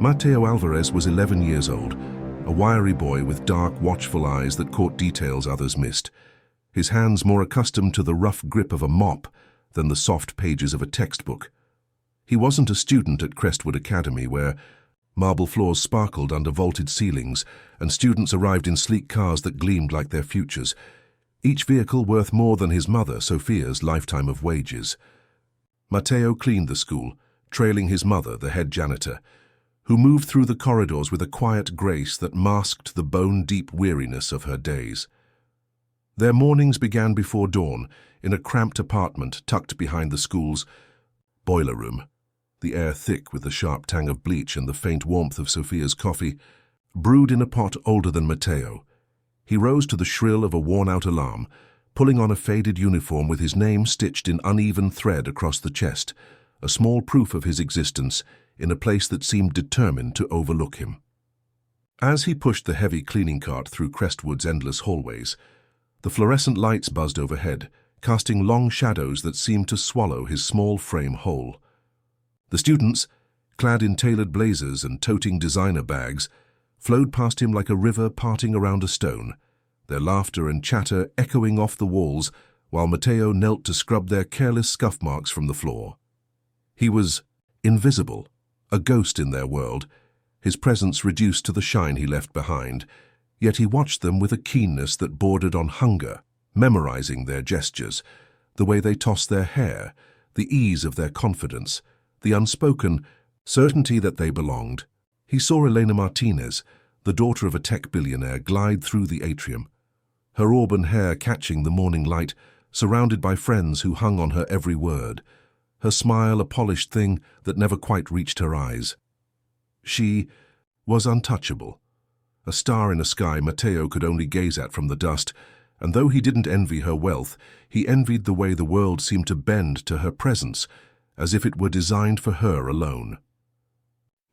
Mateo Alvarez was 11 years old, a wiry boy with dark, watchful eyes that caught details others missed, his hands more accustomed to the rough grip of a mop than the soft pages of a textbook. He wasn't a student at Crestwood Academy, where marble floors sparkled under vaulted ceilings and students arrived in sleek cars that gleamed like their futures, each vehicle worth more than his mother, Sophia's, lifetime of wages. Mateo cleaned the school, trailing his mother, the head janitor, who moved through the corridors with a quiet grace that masked the bone-deep weariness of her days. Their mornings began before dawn in a cramped apartment tucked behind the school's boiler room, the air thick with the sharp tang of bleach and the faint warmth of Sophia's coffee, brewed in a pot older than Mateo. He rose to the shrill of a worn-out alarm, pulling on a faded uniform with his name stitched in uneven thread across the chest, a small proof of his existence in a place that seemed determined to overlook him. As he pushed the heavy cleaning cart through Crestwood's endless hallways, the fluorescent lights buzzed overhead, casting long shadows that seemed to swallow his small frame whole. The students, clad in tailored blazers and toting designer bags, flowed past him like a river parting around a stone, their laughter and chatter echoing off the walls while Mateo knelt to scrub their careless scuff marks from the floor. He was invisible, a ghost in their world, his presence reduced to the shine he left behind, yet he watched them with a keenness that bordered on hunger, memorizing their gestures, the way they tossed their hair, the ease of their confidence, the unspoken certainty that they belonged. He saw Elena Martinez, the daughter of a tech billionaire, glide through the atrium, her auburn hair catching the morning light, surrounded by friends who hung on her every word, her smile a polished thing that never quite reached her eyes. She was untouchable, a star in a sky Mateo could only gaze at from the dust, and though he didn't envy her wealth, he envied the way the world seemed to bend to her presence, as if it were designed for her alone.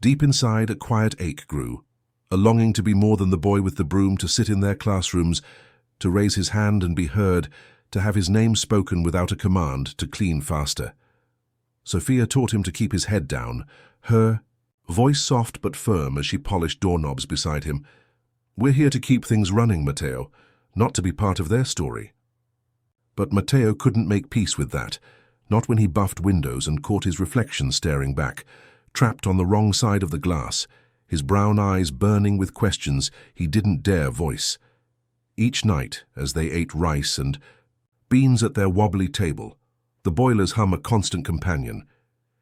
Deep inside, a quiet ache grew, a longing to be more than the boy with the broom, to sit in their classrooms, to raise his hand and be heard, to have his name spoken without a command, to clean faster. Sophia taught him to keep his head down, her voice soft but firm as she polished doorknobs beside him. "We're here to keep things running, Mateo, not to be part of their story." But Mateo couldn't make peace with that, not when he buffed windows and caught his reflection staring back, trapped on the wrong side of the glass, his brown eyes burning with questions he didn't dare voice. Each night, as they ate rice and beans at their wobbly table, the boilers hum a constant companion.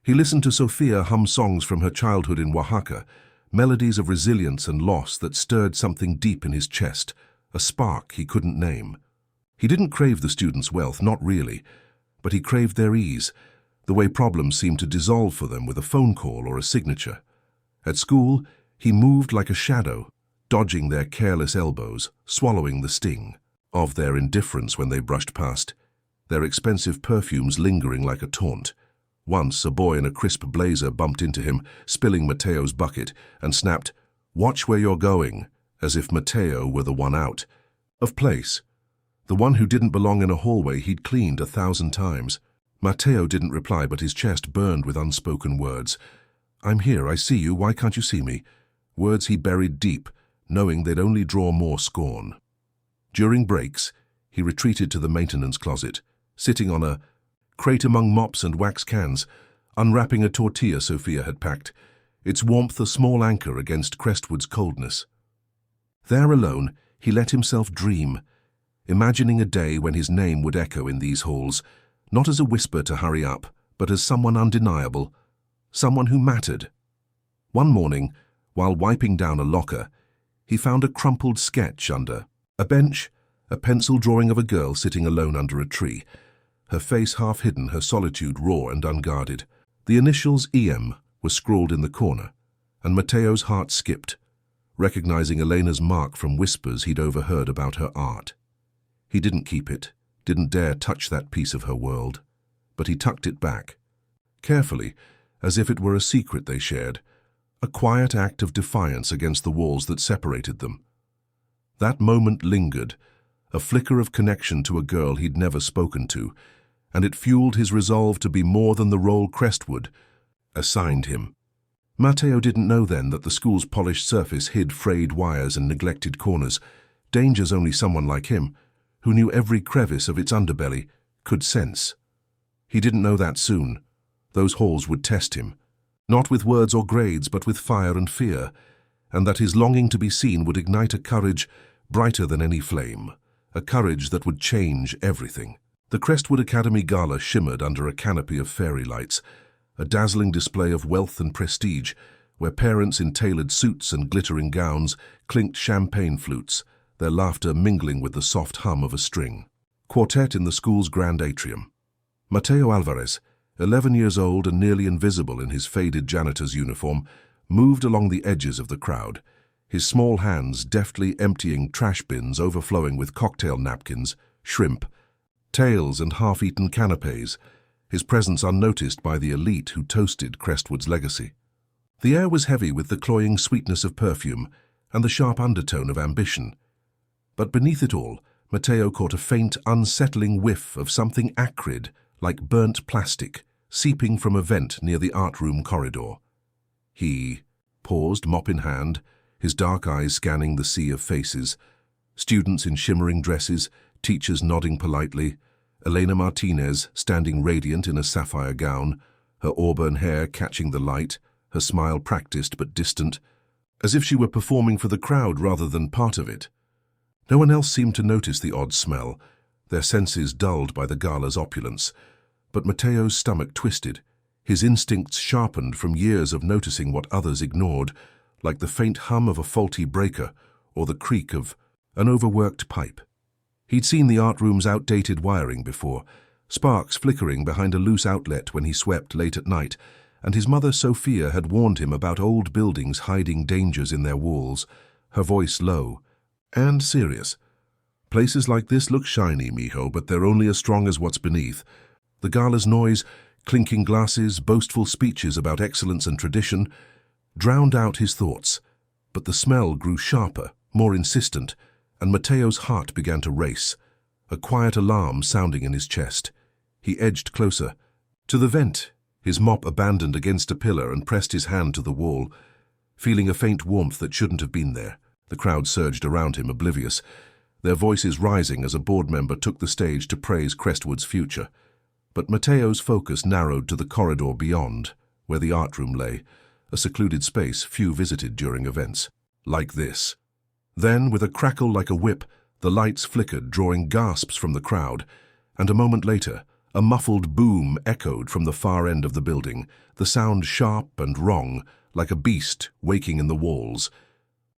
He listened to Sophia hum songs from her childhood in Oaxaca, melodies of resilience and loss that stirred something deep in his chest, a spark he couldn't name. He didn't crave the students' wealth, not really, but he craved their ease, the way problems seemed to dissolve for them with a phone call or a signature. At school, he moved like a shadow, dodging their careless elbows, swallowing the sting of their indifference when they brushed past, their expensive perfumes lingering like a taunt. Once, a boy in a crisp blazer bumped into him, spilling Mateo's bucket, and snapped, "Watch where you're going," as if Mateo were the one out of place, the one who didn't belong in a hallway he'd cleaned 1,000 times. Mateo didn't reply, but his chest burned with unspoken words. "I'm here, I see you, why can't you see me?" Words he buried deep, knowing they'd only draw more scorn. During breaks, he retreated to the maintenance closet, sitting on a crate among mops and wax cans, unwrapping a tortilla Sophia had packed, its warmth a small anchor against Crestwood's coldness. There alone, he let himself dream, imagining a day when his name would echo in these halls, not as a whisper to hurry up, but as someone undeniable, someone who mattered. One morning, while wiping down a locker, he found a crumpled sketch under a bench, a pencil drawing of a girl sitting alone under a tree, her face half hidden, her solitude raw and unguarded. The initials EM were scrawled in the corner, and Mateo's heart skipped, recognizing Elena's mark from whispers he'd overheard about her art. He didn't keep it, didn't dare touch that piece of her world, but he tucked it back, carefully, as if it were a secret they shared, a quiet act of defiance against the walls that separated them. That moment lingered, a flicker of connection to a girl he'd never spoken to, and it fueled his resolve to be more than the role Crestwood assigned him. Matteo didn't know then that the school's polished surface hid frayed wires and neglected corners, dangers only someone like him, who knew every crevice of its underbelly, could sense. He didn't know that soon. Those halls would test him, not with words or grades, but with fire and fear, and that his longing to be seen would ignite a courage brighter than any flame, a courage that would change everything. The Crestwood Academy Gala shimmered under a canopy of fairy lights, a dazzling display of wealth and prestige, where parents in tailored suits and glittering gowns clinked champagne flutes, their laughter mingling with the soft hum of a string. Quartet in the school's grand atrium. Matteo Alvarez, 11 years old and nearly invisible in his faded janitor's uniform, moved along the edges of the crowd, his small hands deftly emptying trash bins overflowing with cocktail napkins, shrimp, tails and half-eaten canapes, his presence unnoticed by the elite who toasted Crestwood's legacy. The air was heavy with the cloying sweetness of perfume and the sharp undertone of ambition. But beneath it all, Matteo caught a faint, unsettling whiff of something acrid, like burnt plastic, seeping from a vent near the art room corridor. He paused, mop in hand, his dark eyes scanning the sea of faces, students in shimmering dresses, teachers nodding politely, Elena Martinez standing radiant in a sapphire gown, her auburn hair catching the light, her smile practiced but distant, as if she were performing for the crowd rather than part of it. No one else seemed to notice the odd smell, their senses dulled by the gala's opulence, but Matteo's stomach twisted, his instincts sharpened from years of noticing what others ignored, like the faint hum of a faulty breaker or the creak of an overworked pipe. He'd seen the art room's outdated wiring before, sparks flickering behind a loose outlet when he swept late at night, and his mother Sophia had warned him about old buildings hiding dangers in their walls, her voice low and serious. "Places like this look shiny, mijo, but they're only as strong as what's beneath." The gala's noise, clinking glasses, boastful speeches about excellence and tradition, drowned out his thoughts, but the smell grew sharper, more insistent, and Matteo's heart began to race, a quiet alarm sounding in his chest. He edged closer. To the vent, his mop abandoned against a pillar and pressed his hand to the wall, feeling a faint warmth that shouldn't have been there. The crowd surged around him, oblivious, their voices rising as a board member took the stage to praise Crestwood's future. But Matteo's focus narrowed to the corridor beyond, where the art room lay, a secluded space few visited during events like this. Then, with a crackle like a whip, the lights flickered, drawing gasps from the crowd, and a moment later, a muffled boom echoed from the far end of the building, the sound sharp and wrong, like a beast waking in the walls.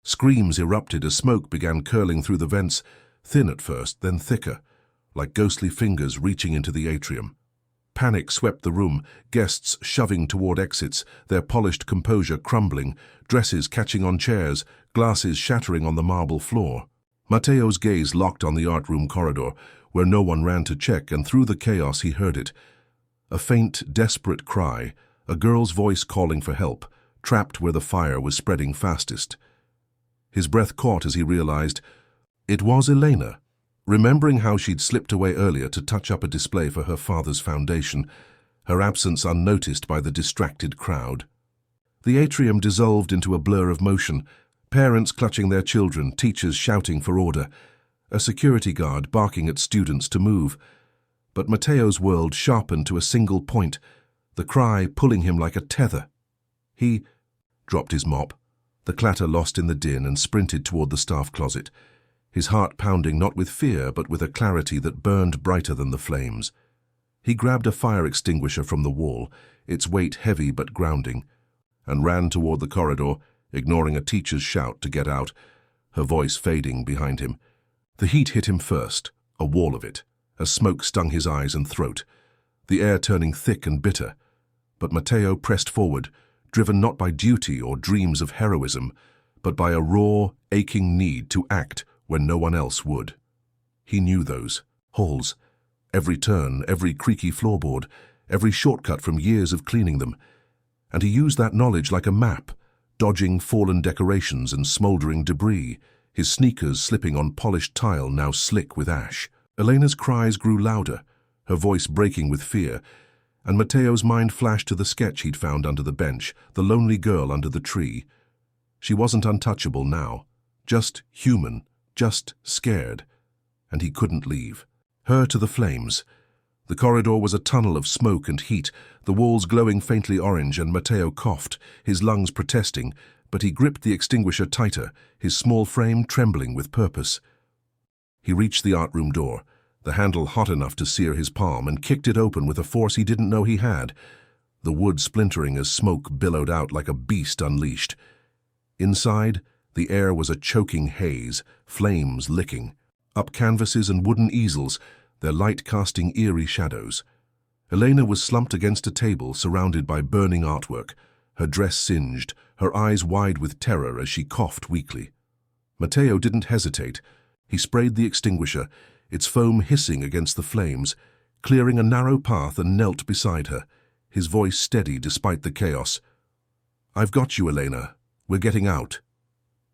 Screams erupted as smoke began curling through the vents, thin at first, then thicker, like ghostly fingers reaching into the atrium. Panic swept the room, guests shoving toward exits, their polished composure crumbling, dresses catching on chairs, glasses shattering on the marble floor. Matteo's gaze locked on the art room corridor, where no one ran to check, and through the chaos he heard it. A faint, desperate cry, a girl's voice calling for help, trapped where the fire was spreading fastest. His breath caught as he realized it was Elena, remembering how she'd slipped away earlier to touch up a display for her father's foundation, her absence unnoticed by the distracted crowd. The atrium dissolved into a blur of motion, parents clutching their children, teachers shouting for order, a security guard barking at students to move. But Matteo's world sharpened to a single point, the cry pulling him like a tether. He dropped his mop, the clatter lost in the din, and sprinted toward the staff closet, his heart pounding not with fear but with a clarity that burned brighter than the flames. He grabbed a fire extinguisher from the wall, its weight heavy but grounding, and ran toward the corridor, ignoring a teacher's shout to get out, her voice fading behind him. The heat hit him first, a wall of it, as smoke stung his eyes and throat, the air turning thick and bitter. But Matteo pressed forward, driven not by duty or dreams of heroism, but by a raw, aching need to act when no one else would. He knew those halls, every turn, every creaky floorboard, every shortcut from years of cleaning them, and he used that knowledge like a map, dodging fallen decorations and smoldering debris, his sneakers slipping on polished tile now slick with ash. Elena's cries grew louder, her voice breaking with fear, and Matteo's mind flashed to the sketch he'd found under the bench, the lonely girl under the tree. She wasn't untouchable now, just human, just scared, and he couldn't leave. Her to the flames. The corridor was a tunnel of smoke and heat, the walls glowing faintly orange, and Matteo coughed, his lungs protesting, but he gripped the extinguisher tighter, his small frame trembling with purpose. He reached the art room door, the handle hot enough to sear his palm, and kicked it open with a force he didn't know he had, the wood splintering as smoke billowed out like a beast unleashed. Inside, the air was a choking haze, flames licking. Up canvases and wooden easels, their light casting eerie shadows. Elena was slumped against a table surrounded by burning artwork, her dress singed, her eyes wide with terror as she coughed weakly. Matteo didn't hesitate. He sprayed the extinguisher, its foam hissing against the flames, clearing a narrow path, and knelt beside her, his voice steady despite the chaos. "I've got you, Elena. We're getting out."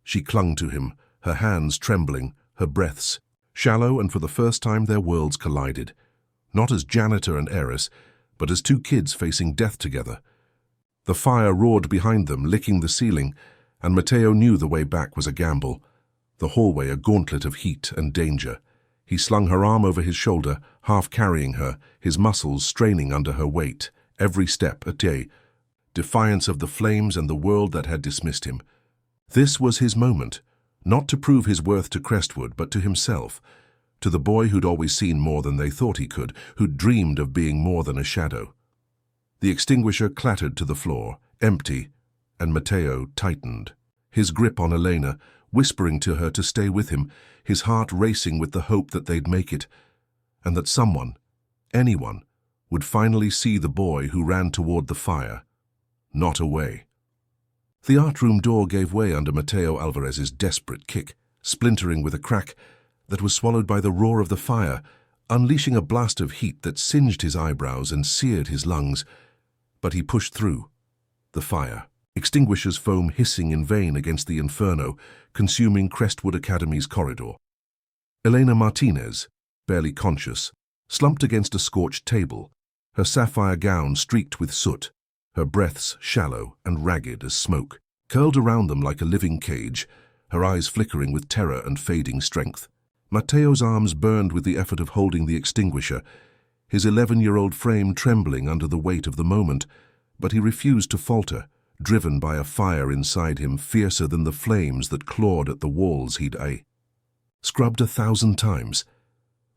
She clung to him, her hands trembling, her breaths shallow, and for the first time their worlds collided. Not as janitor and heiress, but as two kids facing death together. The fire roared behind them, licking the ceiling, and Matteo knew the way back was a gamble. The hallway a gauntlet of heat and danger. He slung her arm over his shoulder, half carrying her, his muscles straining under her weight, every step a day, defiance of the flames and the world that had dismissed him. This was his moment, not to prove his worth to Crestwood, but to himself, to the boy who'd always seen more than they thought he could, who'd dreamed of being more than a shadow. The extinguisher clattered to the floor, empty, and Matteo tightened, his grip on Elena, whispering to her to stay with him, his heart racing with the hope that they'd make it, and that someone, anyone, would finally see the boy who ran toward the fire, not away. The art room door gave way under Matteo Alvarez's desperate kick, splintering with a crack that was swallowed by the roar of the fire, unleashing a blast of heat that singed his eyebrows and seared his lungs. But he pushed through. The fire, extinguishers foam hissing in vain against the inferno, consuming Crestwood Academy's corridor. Elena Martinez, barely conscious, slumped against a scorched table, her sapphire gown streaked with soot, her breaths shallow and ragged as smoke, curled around them like a living cage, her eyes flickering with terror and fading strength. Matteo's arms burned with the effort of holding the extinguisher, his 11-year-old frame trembling under the weight of the moment, but he refused to falter, driven by a fire inside him fiercer than the flames that clawed at the walls he'd scrubbed 1,000 times.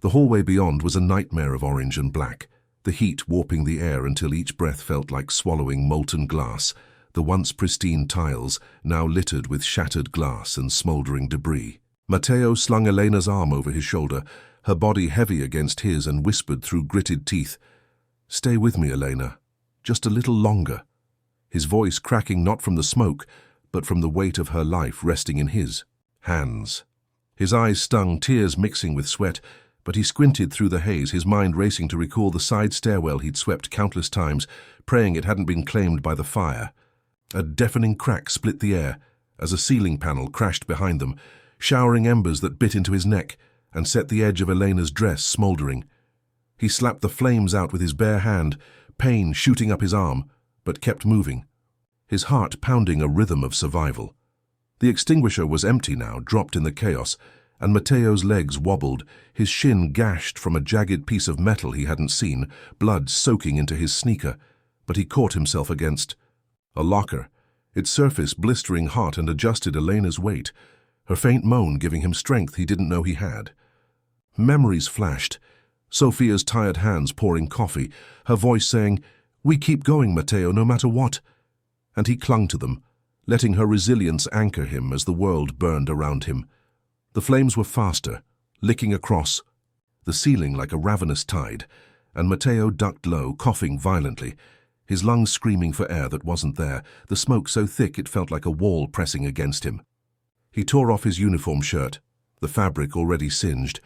The hallway beyond was a nightmare of orange and black, the heat warping the air until each breath felt like swallowing molten glass, the once pristine tiles now littered with shattered glass and smoldering debris. Matteo slung Elena's arm over his shoulder, her body heavy against his, and whispered through gritted teeth, "Stay with me, Elena. Just a little longer." His voice cracking not from the smoke, but from the weight of her life resting in his hands. His eyes stung, tears mixing with sweat, but he squinted through the haze, his mind racing to recall the side stairwell he'd swept countless times, praying it hadn't been claimed by the fire. A deafening crack split the air as a ceiling panel crashed behind them, showering embers that bit into his neck and set the edge of Elena's dress smoldering. He slapped the flames out with his bare hand, pain shooting up his arm, but kept moving, his heart pounding a rhythm of survival. The extinguisher was empty now, dropped in the chaos, and Matteo's legs wobbled, his shin gashed from a jagged piece of metal he hadn't seen, blood soaking into his sneaker, but he caught himself against a locker, its surface blistering hot, and adjusted Elena's weight, her faint moan giving him strength he didn't know he had. Memories flashed, Sophia's tired hands pouring coffee, her voice saying, "We keep going, Matteo, no matter what," and he clung to them, letting her resilience anchor him as the world burned around him. The flames were faster, licking across the ceiling like a ravenous tide, and Matteo ducked low, coughing violently, his lungs screaming for air that wasn't there, the smoke so thick it felt like a wall pressing against him. He tore off his uniform shirt, the fabric already singed,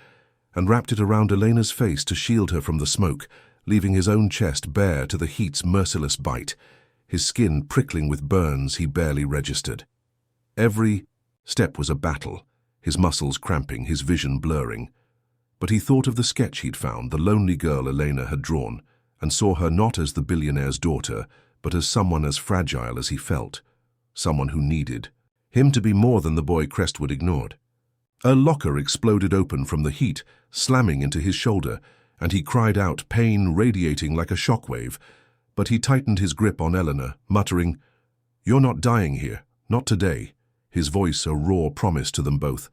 and wrapped it around Elena's face to shield her from the smoke, leaving his own chest bare to the heat's merciless bite, his skin prickling with burns he barely registered. Every step was a battle, his muscles cramping, his vision blurring. But he thought of the sketch he'd found, the lonely girl Elena had drawn, and saw her not as the billionaire's daughter, but as someone as fragile as he felt, someone who needed him to be more than the boy Crestwood ignored. A locker exploded open from the heat, slamming into his shoulder, and he cried out, pain radiating like a shockwave, but he tightened his grip on Eleanor, muttering, "You're not dying here, not today," his voice a raw promise to them both.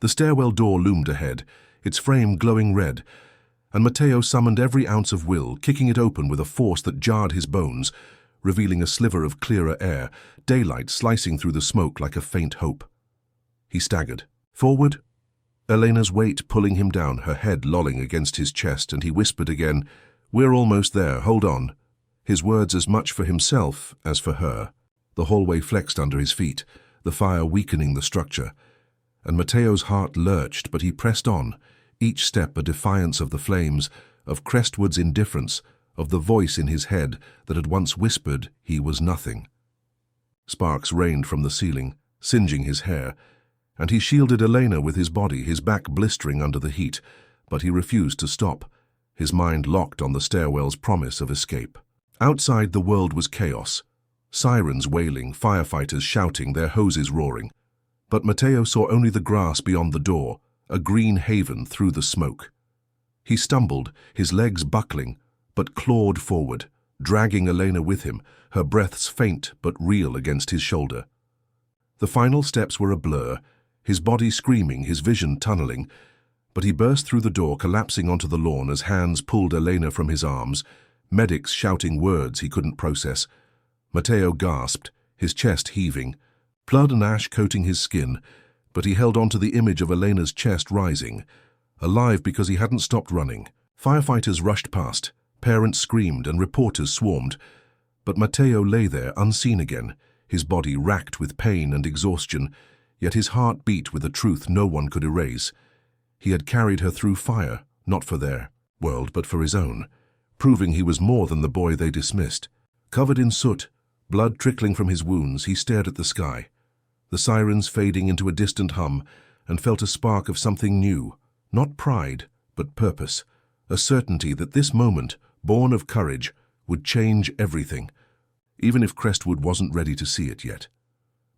The stairwell door loomed ahead, its frame glowing red, and Matteo summoned every ounce of will, kicking it open with a force that jarred his bones, revealing a sliver of clearer air, daylight slicing through the smoke like a faint hope. He staggered. Forward, Elena's weight pulling him down, her head lolling against his chest, and he whispered again, "We're almost there, hold on." His words as much for himself as for her. The hallway flexed under his feet, the fire weakening the structure, and Matteo's heart lurched, but he pressed on, each step a defiance of the flames, of Crestwood's indifference, of the voice in his head that had once whispered he was nothing. Sparks rained from the ceiling, singeing his hair, and he shielded Elena with his body, his back blistering under the heat, but he refused to stop, his mind locked on the stairwell's promise of escape. Outside, the world was chaos. Sirens wailing, firefighters shouting, their hoses roaring. But Matteo saw only the grass beyond the door, a green haven through the smoke. He stumbled, his legs buckling, but clawed forward, dragging Elena with him, her breaths faint but real against his shoulder. The final steps were a blur, his body screaming, his vision tunneling, but he burst through the door, collapsing onto the lawn as hands pulled Elena from his arms, medics shouting words he couldn't process. Matteo gasped, his chest heaving, blood and ash coating his skin, but he held on to the image of Elena's chest rising, alive because he hadn't stopped running. Firefighters rushed past, parents screamed and reporters swarmed, but Matteo lay there unseen again, his body racked with pain and exhaustion, yet his heart beat with a truth no one could erase. He had carried her through fire, not for their world but for his own, proving he was more than the boy they dismissed. Covered in soot, blood trickling from his wounds, he stared at the sky, the sirens fading into a distant hum, and felt a spark of something new, not pride, but purpose, a certainty that this moment, born of courage, would change everything, even if Crestwood wasn't ready to see it yet.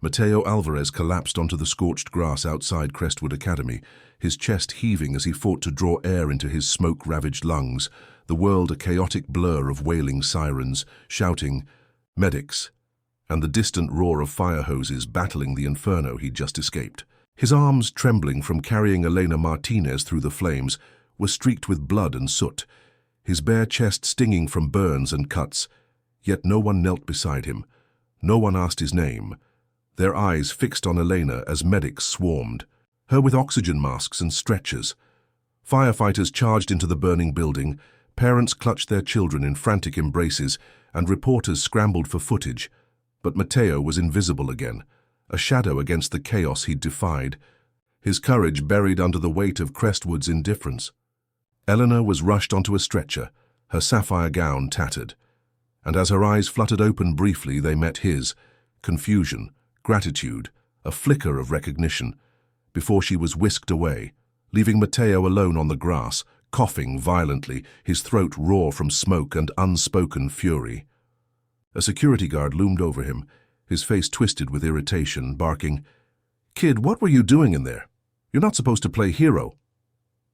Matteo Alvarez collapsed onto the scorched grass outside Crestwood Academy, his chest heaving as he fought to draw air into his smoke-ravaged lungs, the world a chaotic blur of wailing sirens, shouting, medics, and the distant roar of fire hoses battling the inferno he'd just escaped. His arms, trembling from carrying Elena Martinez through the flames, were streaked with blood and soot, his bare chest stinging from burns and cuts, yet no one knelt beside him, no one asked his name, their eyes fixed on Elena as medics swarmed, her with oxygen masks and stretchers. Firefighters charged into the burning building, parents clutched their children in frantic embraces, and reporters scrambled for footage. But Matteo was invisible again, a shadow against the chaos he'd defied, his courage buried under the weight of Crestwood's indifference. Eleanor was rushed onto a stretcher, her sapphire gown tattered, and as her eyes fluttered open briefly they met his, confusion, gratitude, a flicker of recognition, before she was whisked away, leaving Matteo alone on the grass, coughing violently, his throat raw from smoke and unspoken fury. A security guard loomed over him, his face twisted with irritation, barking, "Kid, what were you doing in there? You're not supposed to play hero."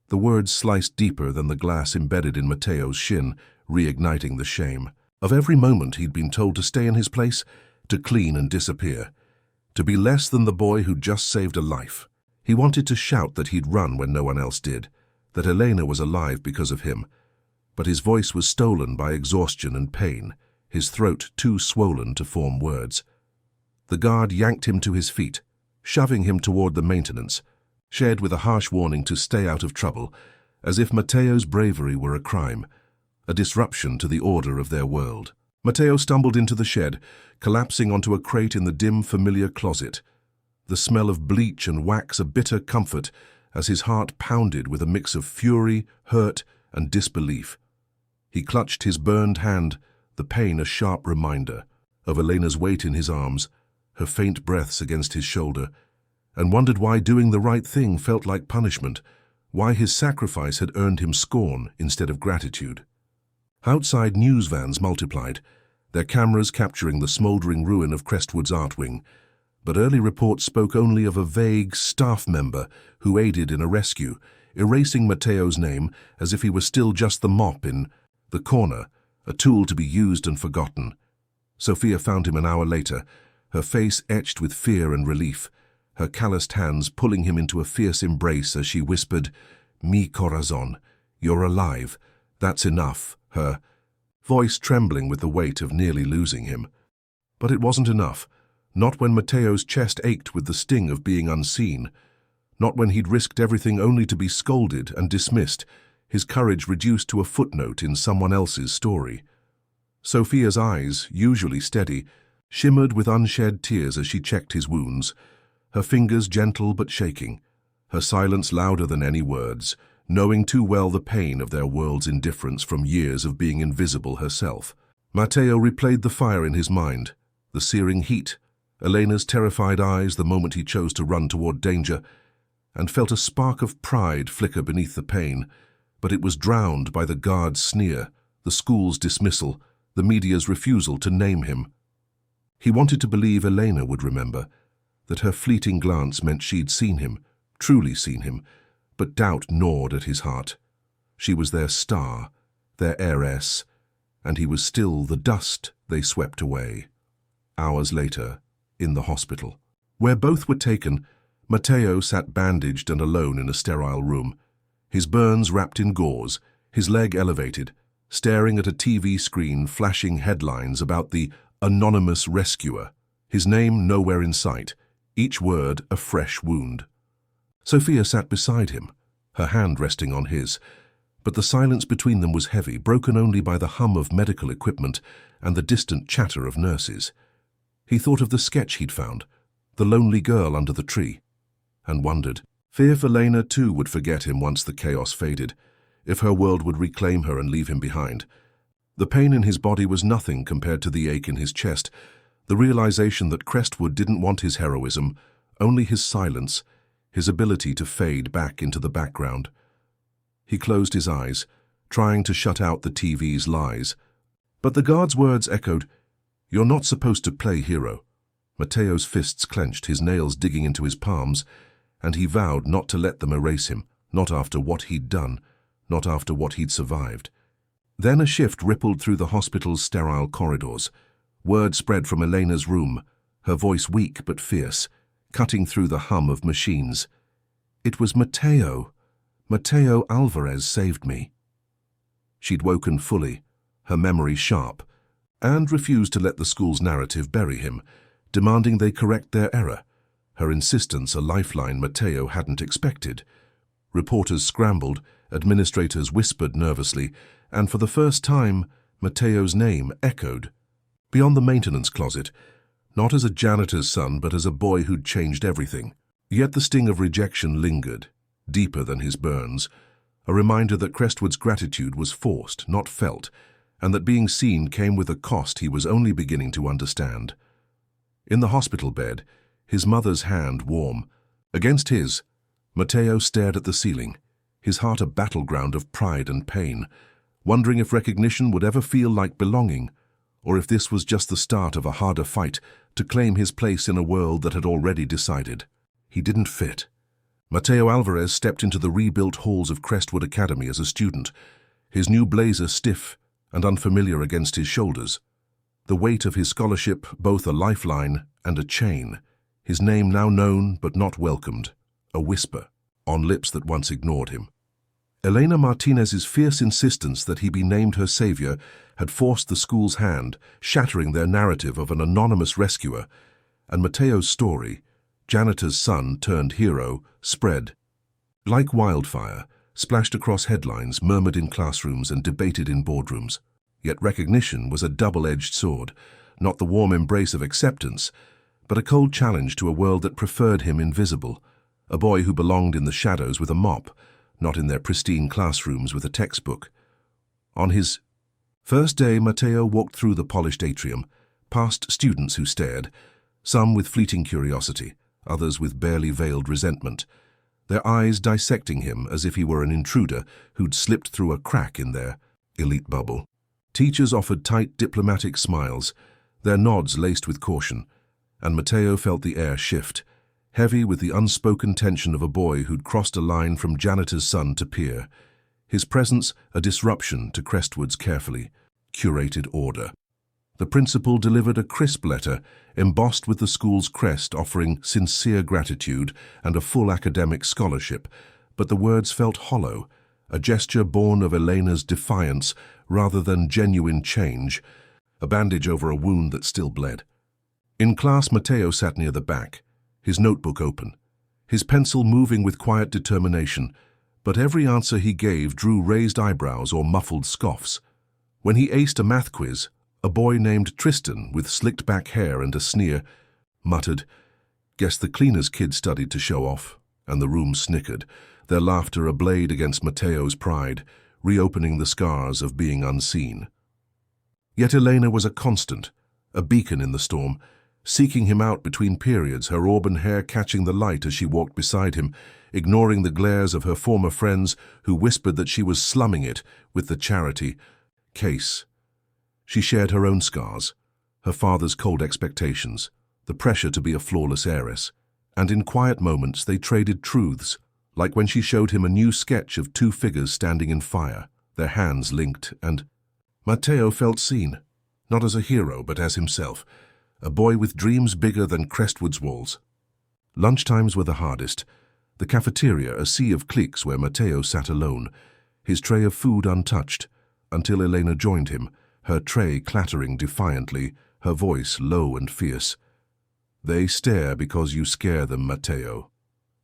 The words sliced deeper than the glass embedded in Matteo's shin, reigniting the shame. Of every moment he'd been told to stay in his place, to clean and disappear, to be less than the boy who'd just saved a life. He wanted to shout that he'd run when no one else did, that Elena was alive because of him, but his voice was stolen by exhaustion and pain, his throat too swollen to form words. The guard yanked him to his feet, shoving him toward the maintenance, shared with a harsh warning to stay out of trouble, as if Matteo's bravery were a crime, a disruption to the order of their world. Matteo stumbled into the shed, collapsing onto a crate in the dim, familiar closet, the smell of bleach and wax a bitter comfort as his heart pounded with a mix of fury, hurt, and disbelief. He clutched his burned hand, the pain a sharp reminder of Elena's weight in his arms, her faint breaths against his shoulder, and wondered why doing the right thing felt like punishment, why his sacrifice had earned him scorn instead of gratitude. Outside, news vans multiplied, their cameras capturing the smouldering ruin of Crestwood's art wing. But early reports spoke only of a vague staff member who aided in a rescue, erasing Matteo's name as if he were still just the mop in the corner, a tool to be used and forgotten. Sophia found him an hour later, her face etched with fear and relief, her calloused hands pulling him into a fierce embrace as she whispered, "Mi corazon, you're alive. That's enough," her voice trembling with the weight of nearly losing him. But it wasn't enough. Not when Matteo's chest ached with the sting of being unseen. Not when he'd risked everything only to be scolded and dismissed, his courage reduced to a footnote in someone else's story. Sophia's eyes, usually steady, shimmered with unshed tears as she checked his wounds, her fingers gentle but shaking, her silence louder than any words, knowing too well the pain of their world's indifference from years of being invisible herself. Matteo replayed the fire in his mind, the searing heat, Elena's terrified eyes the moment he chose to run toward danger, and felt a spark of pride flicker beneath the pain, but it was drowned by the guard's sneer, the school's dismissal, the media's refusal to name him. He wanted to believe Elena would remember, that her fleeting glance meant she'd seen him, truly seen him, but doubt gnawed at his heart. She was their star, their heiress, and he was still the dust they swept away. Hours later, in the hospital, where both were taken, Matteo sat bandaged and alone in a sterile room, his burns wrapped in gauze, his leg elevated, staring at a TV screen flashing headlines about the anonymous rescuer, his name nowhere in sight, each word a fresh wound. Sophia sat beside him, her hand resting on his, but the silence between them was heavy, broken only by the hum of medical equipment and the distant chatter of nurses. He thought of the sketch he'd found, the lonely girl under the tree, and wondered, fear if Elena too would forget him once the chaos faded, if her world would reclaim her and leave him behind. The pain in his body was nothing compared to the ache in his chest, the realization that Crestwood didn't want his heroism, only his silence, his ability to fade back into the background. He closed his eyes, trying to shut out the TV's lies. But the guard's words echoed, "You're not supposed to play hero." Matteo's fists clenched, his nails digging into his palms, and he vowed not to let them erase him, not after what he'd done, not after what he'd survived. Then a shift rippled through the hospital's sterile corridors. Word spread from Elena's room, her voice weak but fierce, cutting through the hum of machines. "It was Matteo. Matteo Alvarez saved me." She'd woken fully, her memory sharp, and refused to let the school's narrative bury him, demanding they correct their error, her insistence a lifeline Matteo hadn't expected. Reporters scrambled, administrators whispered nervously, and for the first time, Matteo's name echoed. Beyond the maintenance closet, not as a janitor's son, but as a boy who'd changed everything. Yet the sting of rejection lingered, deeper than his burns, a reminder that Crestwood's gratitude was forced, not felt, and that being seen came with a cost he was only beginning to understand. In the hospital bed, his mother's hand warm. Against his, Matteo stared at the ceiling, his heart a battleground of pride and pain, wondering if recognition would ever feel like belonging, or if this was just the start of a harder fight to claim his place in a world that had already decided. He didn't fit. Matteo Alvarez stepped into the rebuilt halls of Crestwood Academy as a student, his new blazer stiff and unfamiliar against his shoulders. The weight of his scholarship both a lifeline and a chain, his name now known but not welcomed, a whisper, on lips that once ignored him. Elena Martinez's fierce insistence that he be named her savior had forced the school's hand, shattering their narrative of an anonymous rescuer, and Matteo's story, janitor's son turned hero, spread. Like wildfire, splashed across headlines, murmured in classrooms and debated in boardrooms. Yet recognition was a double-edged sword, not the warm embrace of acceptance, but a cold challenge to a world that preferred him invisible, a boy who belonged in the shadows with a mop, not in their pristine classrooms with a textbook. On his first day, Matteo walked through the polished atrium, past students who stared, some with fleeting curiosity, others with barely veiled resentment, their eyes dissecting him as if he were an intruder who'd slipped through a crack in their elite bubble. Teachers offered tight diplomatic smiles, their nods laced with caution, and Matteo felt the air shift, heavy with the unspoken tension of a boy who'd crossed a line from janitor's son to peer, his presence a disruption to Crestwood's carefully curated order. The principal delivered a crisp letter embossed with the school's crest offering sincere gratitude and a full academic scholarship, but the words felt hollow, a gesture born of Elena's defiance rather than genuine change, a bandage over a wound that still bled. In class, Matteo sat near the back, his notebook open, his pencil moving with quiet determination, but every answer he gave drew raised eyebrows or muffled scoffs. When he aced a math quiz, a boy named Tristan, with slicked-back hair and a sneer, muttered, "Guess the cleaner's kid studied to show off," and the room snickered, their laughter a blade against Matteo's pride, reopening the scars of being unseen. Yet Elena was a constant, a beacon in the storm, seeking him out between periods, her auburn hair catching the light as she walked beside him, ignoring the glares of her former friends who whispered that she was slumming it with the charity case. She shared her own scars, her father's cold expectations, the pressure to be a flawless heiress, and in quiet moments they traded truths, like when she showed him a new sketch of two figures standing in fire, their hands linked, and Matteo felt seen, not as a hero but as himself, a boy with dreams bigger than Crestwood's walls. Lunchtimes were the hardest, the cafeteria a sea of cliques where Matteo sat alone, his tray of food untouched, until Elena joined him, her tray clattering defiantly, her voice low and fierce. "They stare because you scare them, Matteo.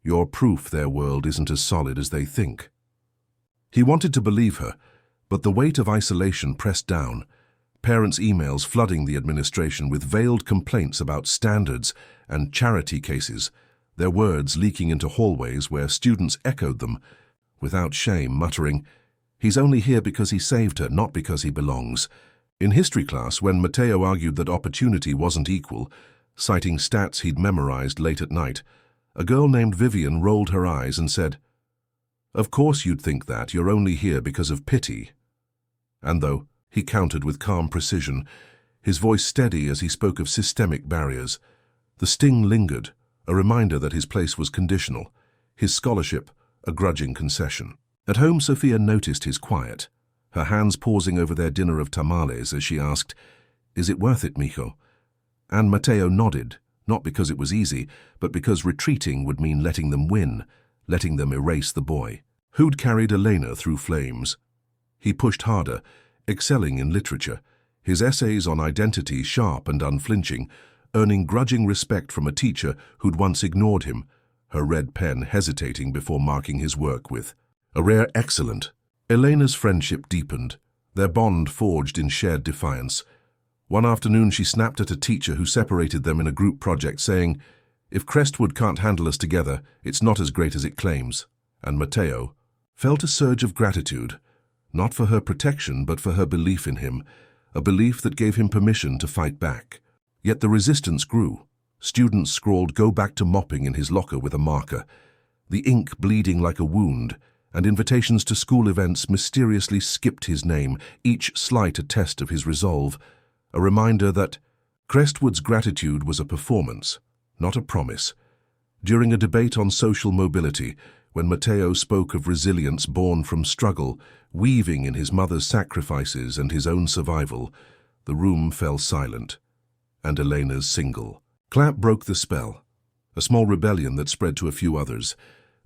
You're proof their world isn't as solid as they think." He wanted to believe her, but the weight of isolation pressed down, parents' emails flooding the administration with veiled complaints about standards and charity cases, their words leaking into hallways where students echoed them, without shame, muttering, "He's only here because he saved her, not because he belongs." In history class, when Matteo argued that opportunity wasn't equal, citing stats he'd memorized late at night, a girl named Vivian rolled her eyes and said, "Of course you'd think that, you're only here because of pity." And though he countered with calm precision, his voice steady as he spoke of systemic barriers, the sting lingered, a reminder that his place was conditional, his scholarship a grudging concession. At home, Sophia noticed his quiet, her hands pausing over their dinner of tamales as she asked, "Is it worth it, mijo?" And Matteo nodded, not because it was easy, but because retreating would mean letting them win, letting them erase the boy, who'd carried Elena through flames. He pushed harder, excelling in literature, his essays on identity sharp and unflinching, earning grudging respect from a teacher who'd once ignored him, her red pen hesitating before marking his work with a rare excellent. Elena's friendship deepened, their bond forged in shared defiance. One afternoon she snapped at a teacher who separated them in a group project, saying, "If Crestwood can't handle us together, it's not as great as it claims." And Matteo felt a surge of gratitude, not for her protection but for her belief in him, a belief that gave him permission to fight back. Yet the resistance grew. Students scrawled "Go back to mopping" in his locker with a marker, the ink bleeding like a wound, and invitations to school events mysteriously skipped his name, each slight a test of his resolve, a reminder that Crestwood's gratitude was a performance, not a promise. During a debate on social mobility, when Matteo spoke of resilience born from struggle, weaving in his mother's sacrifices and his own survival, the room fell silent, and Elena's single clap broke the spell, a small rebellion that spread to a few others,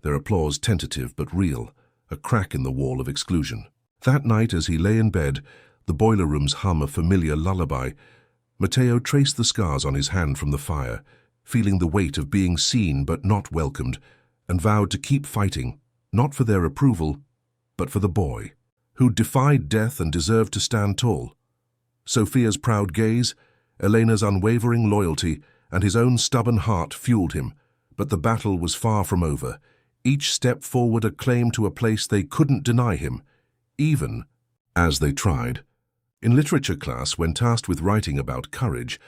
their applause tentative but real, a crack in the wall of exclusion. That night, as he lay in bed, the boiler room's hum a familiar lullaby, Matteo traced the scars on his hand from the fire, feeling the weight of being seen but not welcomed, and vowed to keep fighting, not for their approval, but for the boy, who defied death and deserved to stand tall. Sophia's proud gaze, Elena's unwavering loyalty, and his own stubborn heart fueled him, but the battle was far from over, each step forward a claim to a place they couldn't deny him, even as they tried. In literature class, when tasked with writing about courage,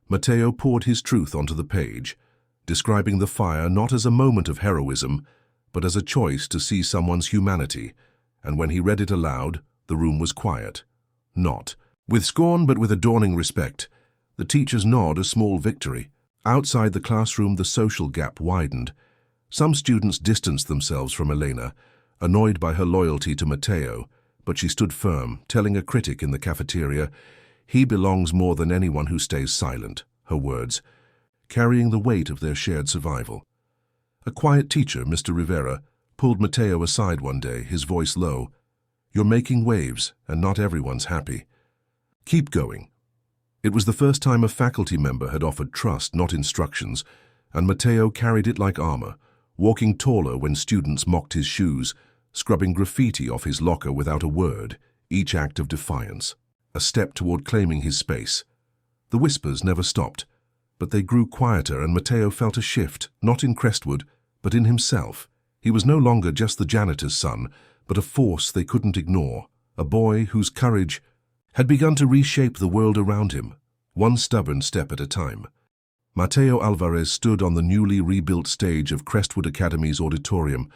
Matteo poured his truth onto the page, describing the fire not as a moment of heroism, but as a choice to see someone's humanity, and when he read it aloud, the room was quiet, not With scorn but with a dawning respect, the teachers nod a small victory. Outside the classroom, the social gap widened. Some students distanced themselves from Elena, annoyed by her loyalty to Matteo, but she stood firm, telling a critic in the cafeteria, "He belongs more than anyone who stays silent," her words, carrying the weight of their shared survival. A quiet teacher, Mr. Rivera, pulled Matteo aside one day, his voice low. "You're making waves, and not everyone's happy. Keep going." It was the first time a faculty member had offered trust, not instructions, and Matteo carried it like armor, walking taller when students mocked his shoes, scrubbing graffiti off his locker without a word, each act of defiance, a step toward claiming his space. The whispers never stopped, but they grew quieter, and Matteo felt a shift, not in Crestwood, but in himself. He was no longer just the janitor's son, but a force they couldn't ignore, a boy whose courage had begun to reshape the world around him, one stubborn step at a time. Matteo Alvarez stood on the newly rebuilt stage of Crestwood Academy's auditorium,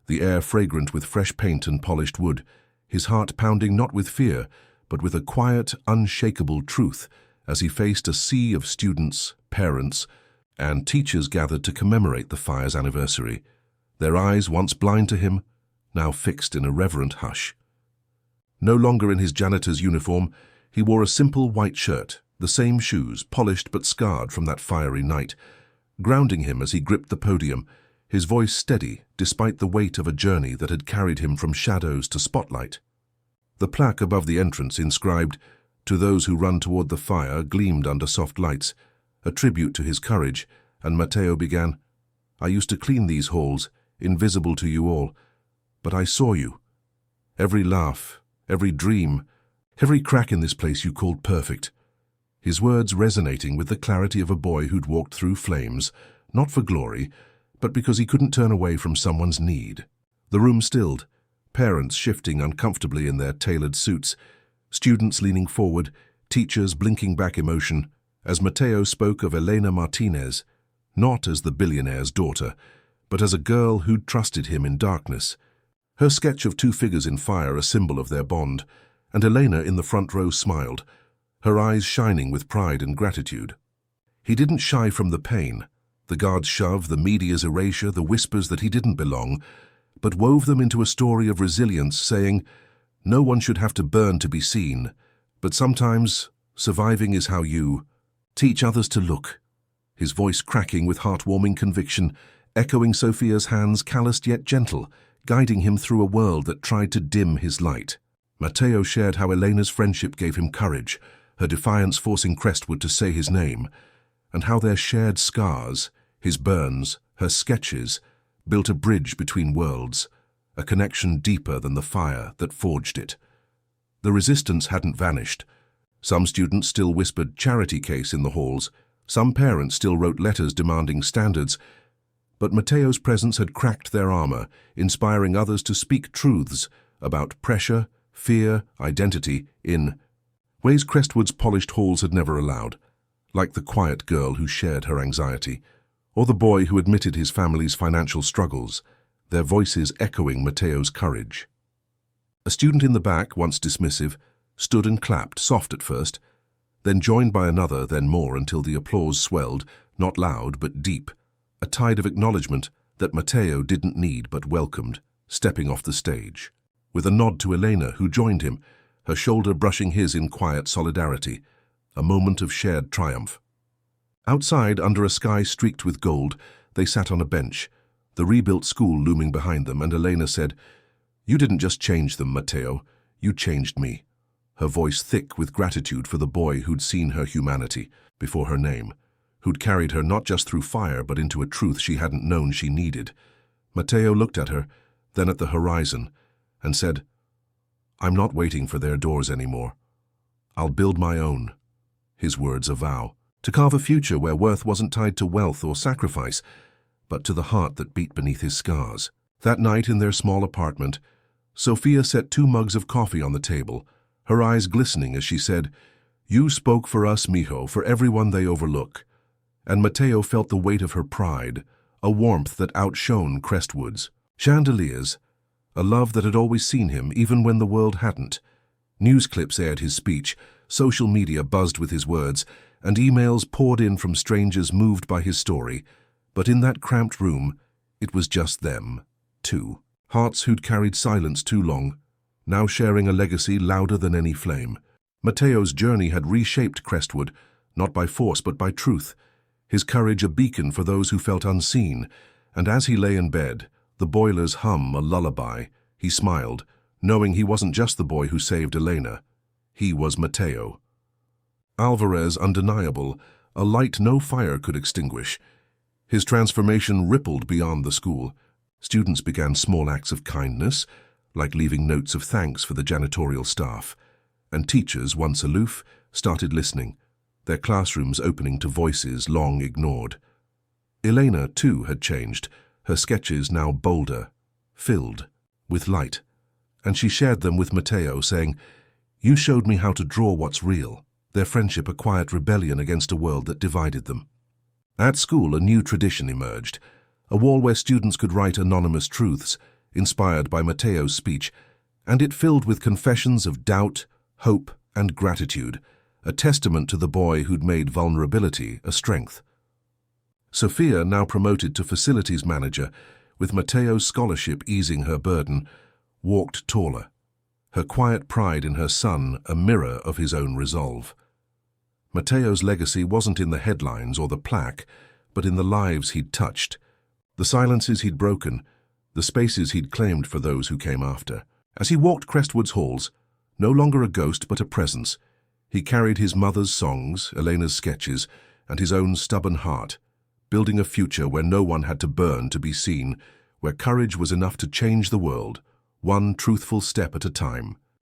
the air fragrant with fresh paint and polished wood, his heart pounding not with fear, but with a quiet, unshakable truth as he faced a sea of students, parents, and teachers gathered to commemorate the fire's anniversary, their eyes once blind to him, now fixed in a reverent hush. No longer in his janitor's uniform, he wore a simple white shirt, the same shoes, polished but scarred from that fiery night, grounding him as he gripped the podium, his voice steady despite the weight of a journey that had carried him from shadows to spotlight. The plaque above the entrance, inscribed, "To those who run toward the fire," gleamed under soft lights, a tribute to his courage, and Matteo began, "I used to clean these halls, invisible to you all, but I saw you. Every laugh, every dream, every crack in this place you called perfect." His words resonating with the clarity of a boy who'd walked through flames, not for glory, but because he couldn't turn away from someone's need. The room stilled, parents shifting uncomfortably in their tailored suits, students leaning forward, teachers blinking back emotion, as Matteo spoke of Elena Martinez, not as the billionaire's daughter, but as a girl who'd trusted him in darkness. Her sketch of two figures in fire a symbol of their bond, and Elena in the front row smiled, her eyes shining with pride and gratitude. He didn't shy from the pain, the guard's shove, the media's erasure, the whispers that he didn't belong, but wove them into a story of resilience, saying, "No one should have to burn to be seen, but sometimes surviving is how you teach others to look." His voice cracking with heartwarming conviction, echoing Sophia's hands, calloused yet gentle, guiding him through a world that tried to dim his light. Matteo shared how Elena's friendship gave him courage, her defiance forcing Crestwood to say his name, and how their shared scars, his burns, her sketches, built a bridge between worlds, a connection deeper than the fire that forged it. The resistance hadn't vanished. Some students still whispered charity case in the halls, some parents still wrote letters demanding standards, but Matteo's presence had cracked their armor, inspiring others to speak truths about pressure, fear, identity in ways Crestwood's polished halls had never allowed, like the quiet girl who shared her anxiety, or the boy who admitted his family's financial struggles, their voices echoing Matteo's courage. A student in the back, once dismissive, stood and clapped, soft at first, then joined by another, then more, until the applause swelled, not loud but deep, a tide of acknowledgement that Matteo didn't need but welcomed, stepping off the stage. With a nod to Elena, who joined him, her shoulder brushing his in quiet solidarity, a moment of shared triumph. Outside, under a sky streaked with gold, they sat on a bench, the rebuilt school looming behind them, and Elena said, "You didn't just change them, Matteo, you changed me," her voice thick with gratitude for the boy who'd seen her humanity before her name, who'd carried her not just through fire but into a truth she hadn't known she needed. Matteo looked at her, then at the horizon, and said, "I'm not waiting for their doors anymore. I'll build my own," his words a vow, to carve a future where worth wasn't tied to wealth or sacrifice, but to the heart that beat beneath his scars. That night in their small apartment, Sophia set 2 mugs of coffee on the table, her eyes glistening as she said, "You spoke for us, mijo, for everyone they overlook." And Matteo felt the weight of her pride, a warmth that outshone Crestwood's. Chandeliers, a love that had always seen him even when the world hadn't. News clips aired his speech, Social media buzzed with his words, and emails poured in from strangers moved by his story. But in that cramped room, it was just them, two. Hearts who'd carried silence too long, now sharing a legacy louder than any flame. Mateo's journey had reshaped Crestwood, not by force but by truth, his courage a beacon for those who felt unseen, and as he lay in bed, the boilers hum a lullaby, he smiled, knowing he wasn't just the boy who saved Elena. He was Mateo. Alvarez undeniable, a light no fire could extinguish. His transformation rippled beyond the school. Students began small acts of kindness, like leaving notes of thanks for the janitorial staff, and teachers, once aloof, started listening, their classrooms opening to voices long ignored. Elena, too, had changed, her sketches now bolder, filled with light, and she shared them with Mateo, saying, "You showed me how to draw what's real." Their friendship a quiet rebellion against a world that divided them. At school, a new tradition emerged, a wall where students could write anonymous truths, inspired by Mateo's speech, and it filled with confessions of doubt, hope, and gratitude, a testament to the boy who'd made vulnerability a strength. Sophia, now promoted to facilities manager, with Mateo's scholarship easing her burden, walked taller, her quiet pride in her son a mirror of his own resolve. Mateo's legacy wasn't in the headlines or the plaque, but in the lives he'd touched, the silences he'd broken, the spaces he'd claimed for those who came after. As he walked Crestwood's halls, no longer a ghost but a presence, he carried his mother's songs, Elena's sketches, and his own stubborn heart, building a future where no one had to burn to be seen, where courage was enough to change the world, one truthful step at a time.